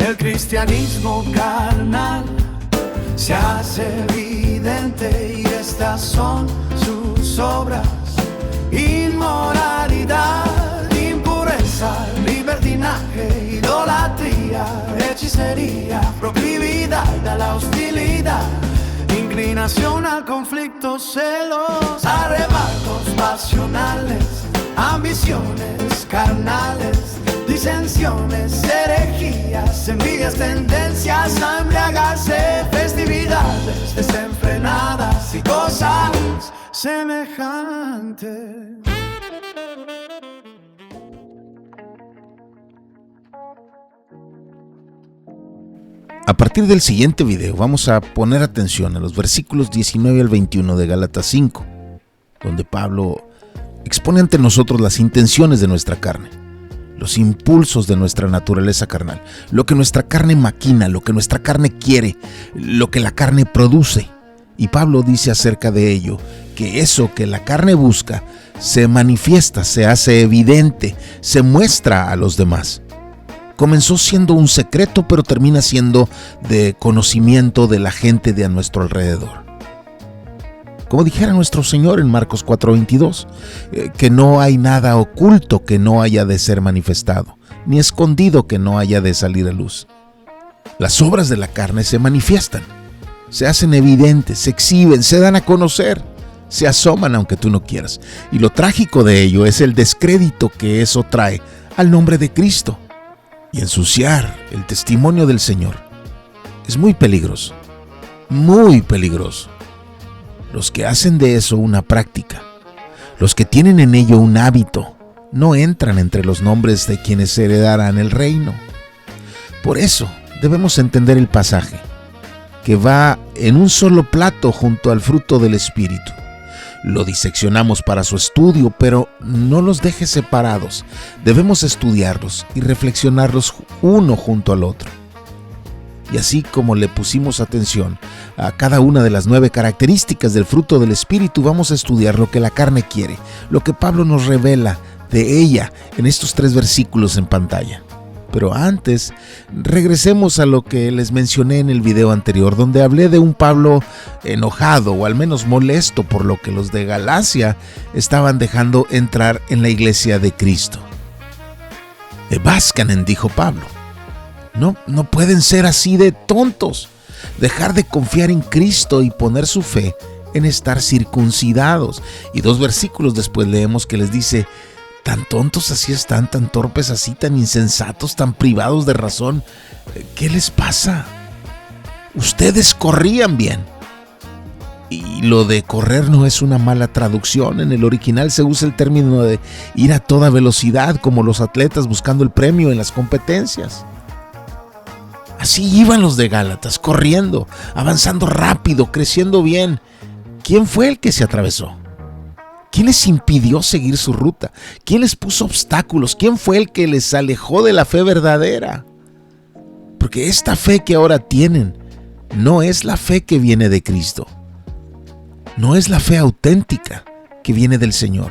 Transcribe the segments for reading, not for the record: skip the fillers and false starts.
El cristianismo carnal se hace evidente y estas son sus obras: inmoralidad, impureza, libertinaje, idolatría, hechicería, proclividad a la hostilidad, inclinación al conflicto, celos, arrebatos pasionales, ambiciones carnales, disensiones, herejías, envidias, tendencias a embriagarse, festividades desenfrenadas y cosas semejantes. A partir del siguiente video vamos a poner atención a los versículos 19 al 21 de Gálatas 5, donde Pablo expone ante nosotros las intenciones de nuestra carne, los impulsos de nuestra naturaleza carnal, lo que nuestra carne maquina, lo que nuestra carne quiere, lo que la carne produce. Y Pablo dice acerca de ello que eso que la carne busca se manifiesta, se hace evidente, se muestra a los demás. Comenzó siendo un secreto, pero termina siendo de conocimiento de la gente de a nuestro alrededor. Como dijera nuestro Señor en Marcos 4:22, que no hay nada oculto que no haya de ser manifestado, ni escondido que no haya de salir a luz. Las obras de la carne se manifiestan, se hacen evidentes, se exhiben, se dan a conocer, se asoman aunque tú no quieras. Y lo trágico de ello es el descrédito que eso trae al nombre de Cristo. Y ensuciar el testimonio del Señor es muy peligroso, muy peligroso. Los que hacen de eso una práctica, los que tienen en ello un hábito, no entran entre los nombres de quienes heredarán el reino. Por eso debemos entender el pasaje, que va en un solo plato junto al fruto del Espíritu. Lo diseccionamos para su estudio, pero no los dejes separados. Debemos estudiarlos y reflexionarlos uno junto al otro. Y así como le pusimos atención a cada una de las 9 características del fruto del Espíritu, vamos a estudiar lo que la carne quiere, lo que Pablo nos revela de ella en estos 3 versículos en pantalla. Pero antes, regresemos a lo que les mencioné en el video anterior, donde hablé de un Pablo enojado o al menos molesto por lo que los de Galacia estaban dejando entrar en la iglesia de Cristo. Evaskanen, dijo Pablo. No pueden ser así de tontos, dejar de confiar en Cristo y poner su fe en estar circuncidados. Y 2 versículos después leemos que les dice: tan tontos así están, tan torpes así, tan insensatos, tan privados de razón. ¿Qué les pasa? Ustedes corrían bien. Y lo de correr no es una mala traducción. En el original se usa el término de ir a toda velocidad, como los atletas buscando el premio en las competencias. Así iban los de Gálatas, corriendo, avanzando rápido, creciendo bien. ¿Quién fue el que se atravesó? ¿Quién les impidió seguir su ruta? ¿Quién les puso obstáculos? ¿Quién fue el que les alejó de la fe verdadera? Porque esta fe que ahora tienen no es la fe que viene de Cristo. No es la fe auténtica que viene del Señor.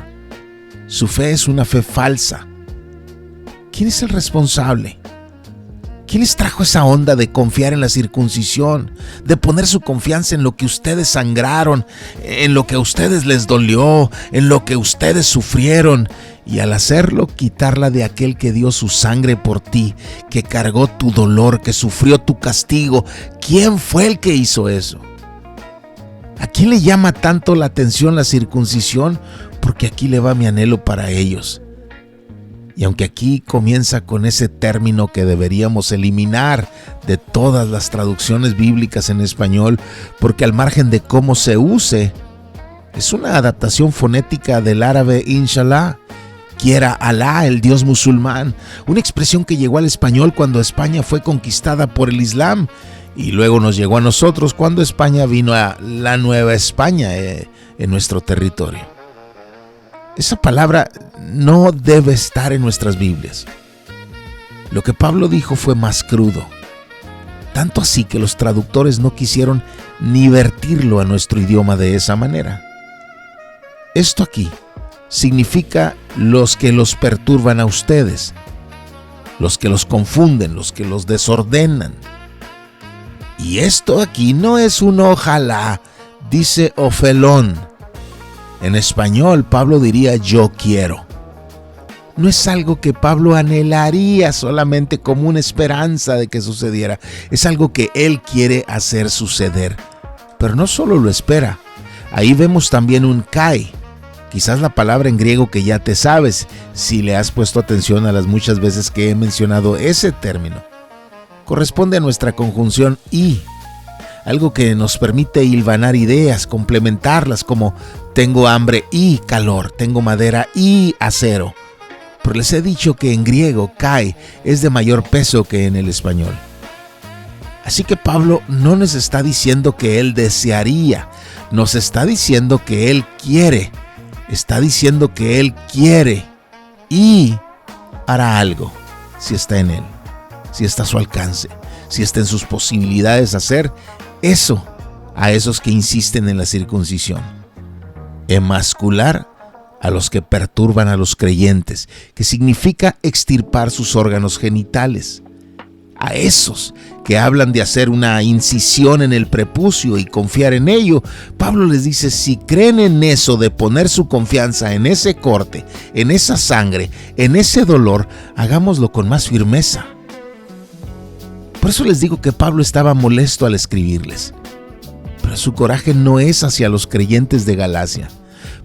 Su fe es una fe falsa. ¿Quién es el responsable? ¿Quién les trajo esa onda de confiar en la circuncisión, de poner su confianza en lo que ustedes sangraron, en lo que a ustedes les dolió, en lo que ustedes sufrieron, y al hacerlo quitarla de aquel que dio su sangre por ti, que cargó tu dolor, que sufrió tu castigo? ¿Quién fue el que hizo eso? ¿A quién le llama tanto la atención la circuncisión? Porque aquí le va mi anhelo para ellos. Y aunque aquí comienza con ese término que deberíamos eliminar de todas las traducciones bíblicas en español, porque al margen de cómo se use, es una adaptación fonética del árabe inshallah, quiera Alá, el Dios musulmán, una expresión que llegó al español cuando España fue conquistada por el Islam y luego nos llegó a nosotros cuando España vino a la Nueva España en nuestro territorio. Esa palabra no debe estar en nuestras Biblias. Lo que Pablo dijo fue más crudo, tanto así que los traductores no quisieron ni vertirlo a nuestro idioma de esa manera. Esto aquí significa los que los perturban a ustedes, los que los confunden, los que los desordenan. Y esto aquí no es un ojalá, dice ofelón. En español, Pablo diría yo quiero. No es algo que Pablo anhelaría solamente como una esperanza de que sucediera. Es algo que él quiere hacer suceder. Pero no solo lo espera. Ahí vemos también un kai. Quizás la palabra en griego que ya te sabes, si le has puesto atención a las muchas veces que he mencionado ese término. Corresponde a nuestra conjunción y. Algo que nos permite hilvanar ideas, complementarlas como tengo hambre y calor, tengo madera y acero. Pero les he dicho que en griego kai es de mayor peso que en el español. Así que Pablo no nos está diciendo que él desearía, nos está diciendo que él quiere. Está diciendo que él quiere y hará algo si está en él, si está a su alcance, si está en sus posibilidades hacer eso a esos que insisten en la circuncisión. Emascular a los que perturban a los creyentes, que significa extirpar sus órganos genitales. A esos que hablan de hacer una incisión en el prepucio y confiar en ello, Pablo les dice, si creen en eso de poner su confianza en ese corte, en esa sangre, en ese dolor, hagámoslo con más firmeza. Por eso les digo que Pablo estaba molesto al escribirles. Pero su coraje no es hacia los creyentes de Galacia.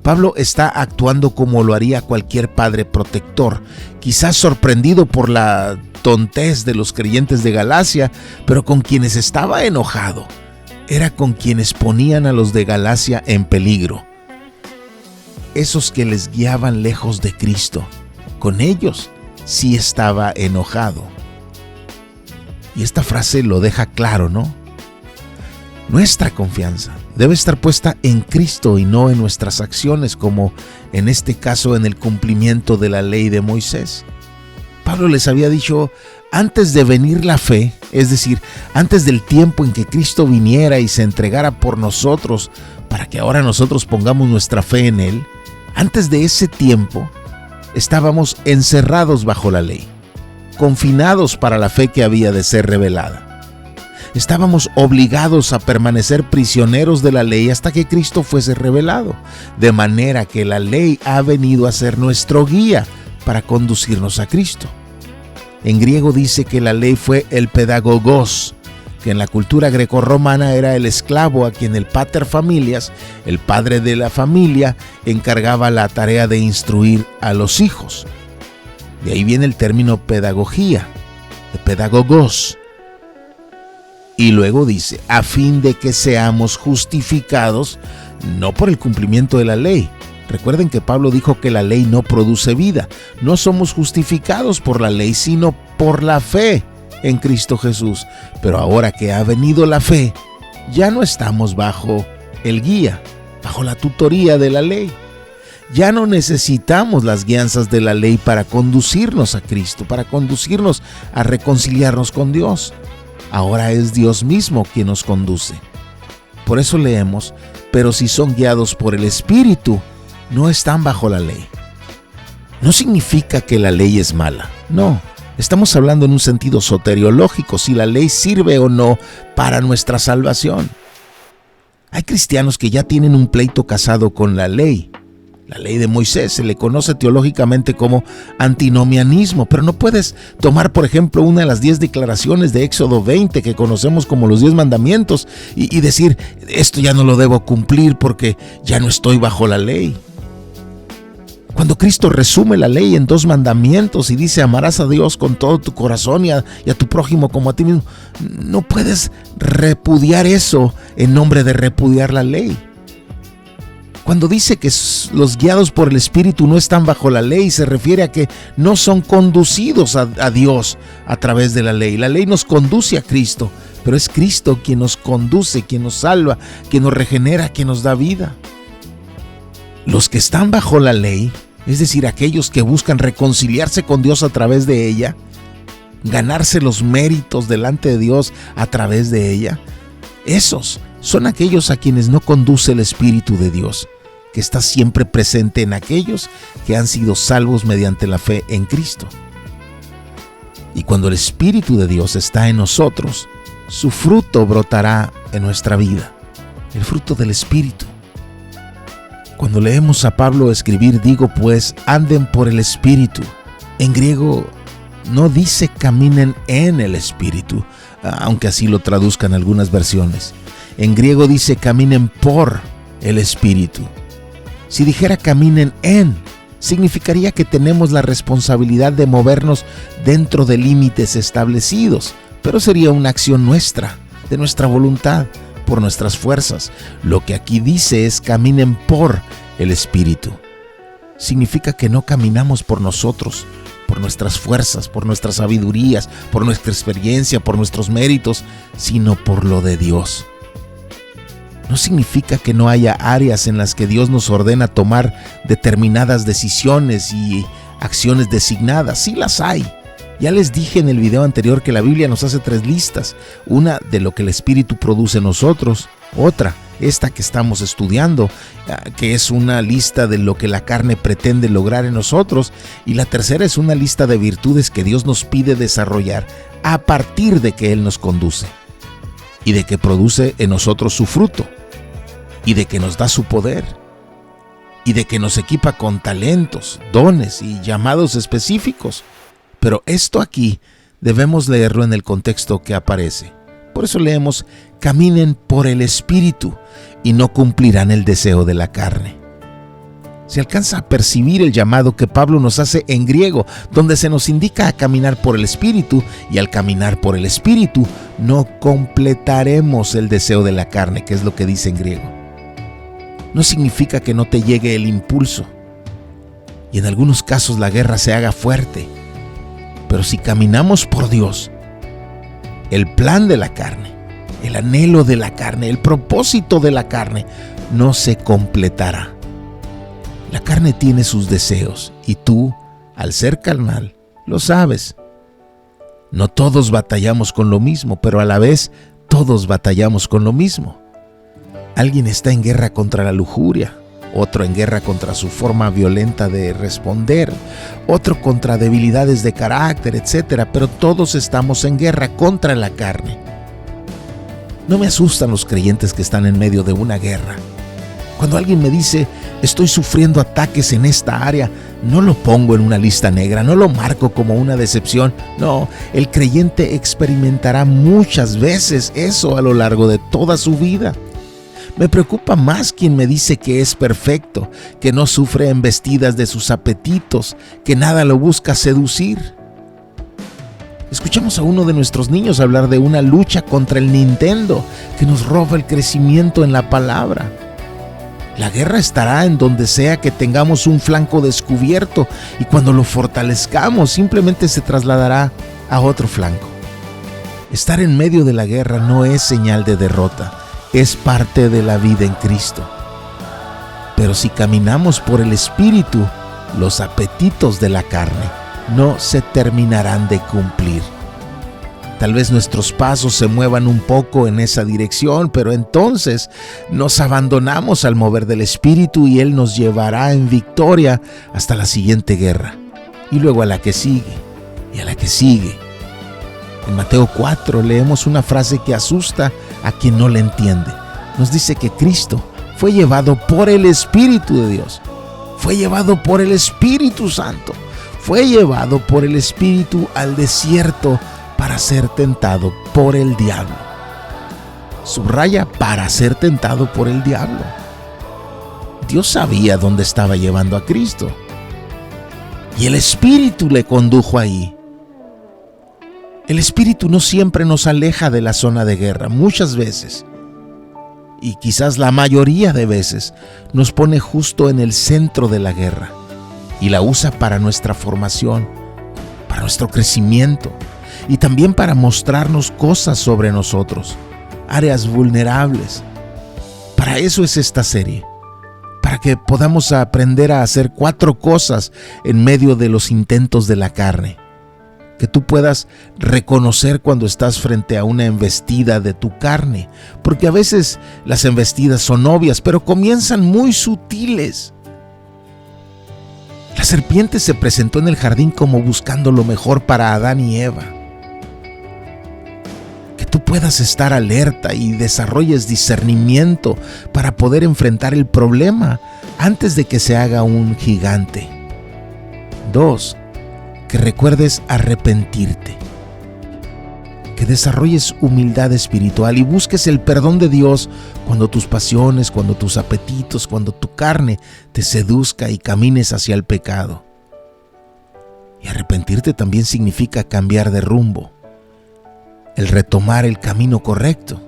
Pablo está actuando como lo haría cualquier padre protector, quizás sorprendido por la tontez de los creyentes de Galacia, pero con quienes estaba enojado era con quienes ponían a los de Galacia en peligro. Esos que les guiaban lejos de Cristo, con ellos sí estaba enojado. Y esta frase lo deja claro, ¿no? Nuestra confianza debe estar puesta en Cristo y no en nuestras acciones, como en este caso en el cumplimiento de la ley de Moisés. Pablo les había dicho, antes de venir la fe, es decir, antes del tiempo en que Cristo viniera y se entregara por nosotros, para que ahora nosotros pongamos nuestra fe en Él, antes de ese tiempo, estábamos encerrados bajo la ley, confinados para la fe que había de ser revelada. Estábamos obligados a permanecer prisioneros de la ley hasta que Cristo fuese revelado, de manera que la ley ha venido a ser nuestro guía para conducirnos a Cristo. En griego dice que la ley fue el pedagogos, que en la cultura grecorromana era el esclavo a quien el pater familias, el padre de la familia, encargaba la tarea de instruir a los hijos. De ahí viene el término pedagogía, de pedagogos. Y luego dice, a fin de que seamos justificados, no por el cumplimiento de la ley. Recuerden que Pablo dijo que la ley no produce vida. No somos justificados por la ley, sino por la fe en Cristo Jesús. Pero ahora que ha venido la fe, ya no estamos bajo el guía, bajo la tutoría de la ley. Ya no necesitamos las guianzas de la ley para conducirnos a Cristo, para conducirnos a reconciliarnos con Dios. Ahora es Dios mismo quien nos conduce. Por eso leemos, pero si son guiados por el Espíritu, no están bajo la ley. No significa que la ley es mala, no. Estamos hablando en un sentido soteriológico, si la ley sirve o no para nuestra salvación. Hay cristianos que ya tienen un pleito casado con la ley. La ley de Moisés se le conoce teológicamente como antinomianismo, pero no puedes tomar, por ejemplo, una de las 10 declaraciones de Éxodo 20 que conocemos como los 10 mandamientos y decir, esto ya no lo debo cumplir porque ya no estoy bajo la ley. Cuando Cristo resume la ley en 2 mandamientos y dice, amarás a Dios con todo tu corazón y a tu prójimo como a ti mismo, no puedes repudiar eso en nombre de repudiar la ley. Cuando dice que los guiados por el Espíritu no están bajo la ley, se refiere a que no son conducidos a Dios a través de la ley. La ley nos conduce a Cristo, pero es Cristo quien nos conduce, quien nos salva, quien nos regenera, quien nos da vida. Los que están bajo la ley, es decir, aquellos que buscan reconciliarse con Dios a través de ella, ganarse los méritos delante de Dios a través de ella, esos son aquellos a quienes no conduce el Espíritu de Dios, que está siempre presente en aquellos que han sido salvos mediante la fe en Cristo. Y cuando el Espíritu de Dios está en nosotros, su fruto brotará en nuestra vida, el fruto del Espíritu. Cuando leemos a Pablo escribir, digo pues, anden por el Espíritu. En griego no dice caminen en el Espíritu, aunque así lo traduzcan algunas versiones. En griego dice caminen por el Espíritu. Si dijera caminen en, significaría que tenemos la responsabilidad de movernos dentro de límites establecidos, pero sería una acción nuestra, de nuestra voluntad, por nuestras fuerzas. Lo que aquí dice es caminen por el Espíritu. Significa que no caminamos por nosotros, por nuestras fuerzas, por nuestras sabidurías, por nuestra experiencia, por nuestros méritos, sino por lo de Dios. No significa que no haya áreas en las que Dios nos ordena tomar determinadas decisiones y acciones designadas. Sí las hay. Ya les dije en el video anterior que la Biblia nos hace 3 listas. Una de lo que el Espíritu produce en nosotros. Otra, esta que estamos estudiando, que es una lista de lo que la carne pretende lograr en nosotros. Y la tercera es una lista de virtudes que Dios nos pide desarrollar a partir de que Él nos conduce. Y de que produce en nosotros su fruto. Y de que nos da su poder. Y de que nos equipa con talentos, dones y llamados específicos. Pero esto aquí debemos leerlo en el contexto que aparece. Por eso leemos, caminen por el Espíritu y no cumplirán el deseo de la carne. Se alcanza a percibir el llamado que Pablo nos hace en griego, donde se nos indica a caminar por el Espíritu, y al caminar por el Espíritu no completaremos el deseo de la carne, que es lo que dice en griego. No significa que no te llegue el impulso, y en algunos casos la guerra se haga fuerte. Pero si caminamos por Dios, el plan de la carne, el anhelo de la carne, el propósito de la carne, no se completará. La carne tiene sus deseos y tú, al ser carnal, lo sabes. No todos batallamos con lo mismo, pero a la vez todos batallamos con lo mismo. Alguien está en guerra contra la lujuria, otro en guerra contra su forma violenta de responder, otro contra debilidades de carácter, etc. Pero todos estamos en guerra contra la carne. No me asustan los creyentes que están en medio de una guerra. Cuando alguien me dice, estoy sufriendo ataques en esta área, no lo pongo en una lista negra, no lo marco como una decepción. No, el creyente experimentará muchas veces eso a lo largo de toda su vida. Me preocupa más quien me dice que es perfecto, que no sufre embestidas de sus apetitos, que nada lo busca seducir. Escuchamos a uno de nuestros niños hablar de una lucha contra el Nintendo que nos roba el crecimiento en la palabra. La guerra estará en donde sea que tengamos un flanco descubierto, y cuando lo fortalezcamos simplemente se trasladará a otro flanco. Estar en medio de la guerra no es señal de derrota. Es parte de la vida en Cristo. Pero si caminamos por el Espíritu, los apetitos de la carne no se terminarán de cumplir. Tal vez nuestros pasos se muevan un poco en esa dirección, pero entonces nos abandonamos al mover del Espíritu y Él nos llevará en victoria hasta la siguiente guerra, y luego a la que sigue, y a la que sigue. En Mateo 4 leemos una frase que asusta a quien no la entiende. Nos dice que Cristo fue llevado por el Espíritu de Dios. Fue llevado por el Espíritu Santo. Fue llevado por el Espíritu al desierto para ser tentado por el diablo. Subraya, para ser tentado por el diablo. Dios sabía dónde estaba llevando a Cristo. Y el Espíritu le condujo ahí. El Espíritu no siempre nos aleja de la zona de guerra. Muchas veces, y quizás la mayoría de veces, nos pone justo en el centro de la guerra y la usa para nuestra formación, para nuestro crecimiento y también para mostrarnos cosas sobre nosotros, áreas vulnerables. Para eso es esta serie, para que podamos aprender a hacer 4 cosas en medio de los intentos de la carne. Que tú puedas reconocer cuando estás frente a una embestida de tu carne, porque a veces las embestidas son obvias, pero comienzan muy sutiles. La serpiente se presentó en el jardín como buscando lo mejor para Adán y Eva. Que tú puedas estar alerta y desarrolles discernimiento para poder enfrentar el problema antes de que se haga un gigante. 2. Que recuerdes arrepentirte. Que desarrolles humildad espiritual y busques el perdón de Dios cuando tus pasiones, cuando tus apetitos, cuando tu carne te seduzca y camines hacia el pecado. Y arrepentirte también significa cambiar de rumbo, el retomar el camino correcto.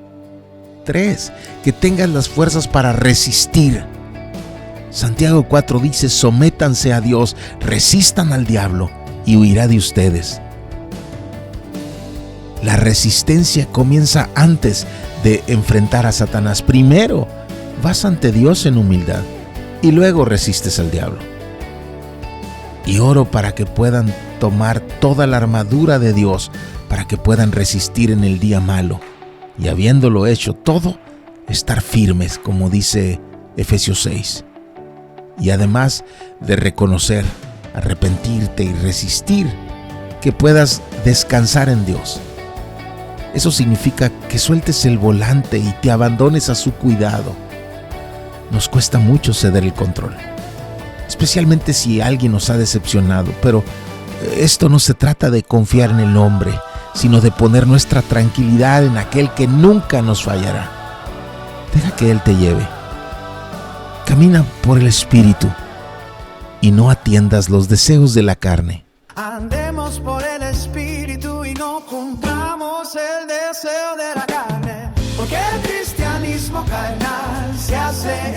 3. Que tengas las fuerzas para resistir. Santiago 4 dice: sométanse a Dios, resistan al diablo y huirá de ustedes. La resistencia comienza antes de enfrentar a Satanás. Primero vas ante Dios en humildad y luego resistes al diablo. Y oro para que puedan tomar toda la armadura de Dios para que puedan resistir en el día malo y, habiéndolo hecho todo, estar firmes, como dice Efesios 6. Y además de reconocer, arrepentirte y resistir, que puedas descansar en Dios. Eso significa que sueltes el volante y te abandones a su cuidado. Nos cuesta mucho ceder el control, especialmente si alguien nos ha decepcionado, pero esto no se trata de confiar en el hombre, sino de poner nuestra tranquilidad en aquel que nunca nos fallará. Deja que Él te lleve. Camina por el Espíritu y no atiendas los deseos de la carne. Andemos por el Espíritu y no cumplamos el deseo de la carne, porque el cristianismo carnal se hace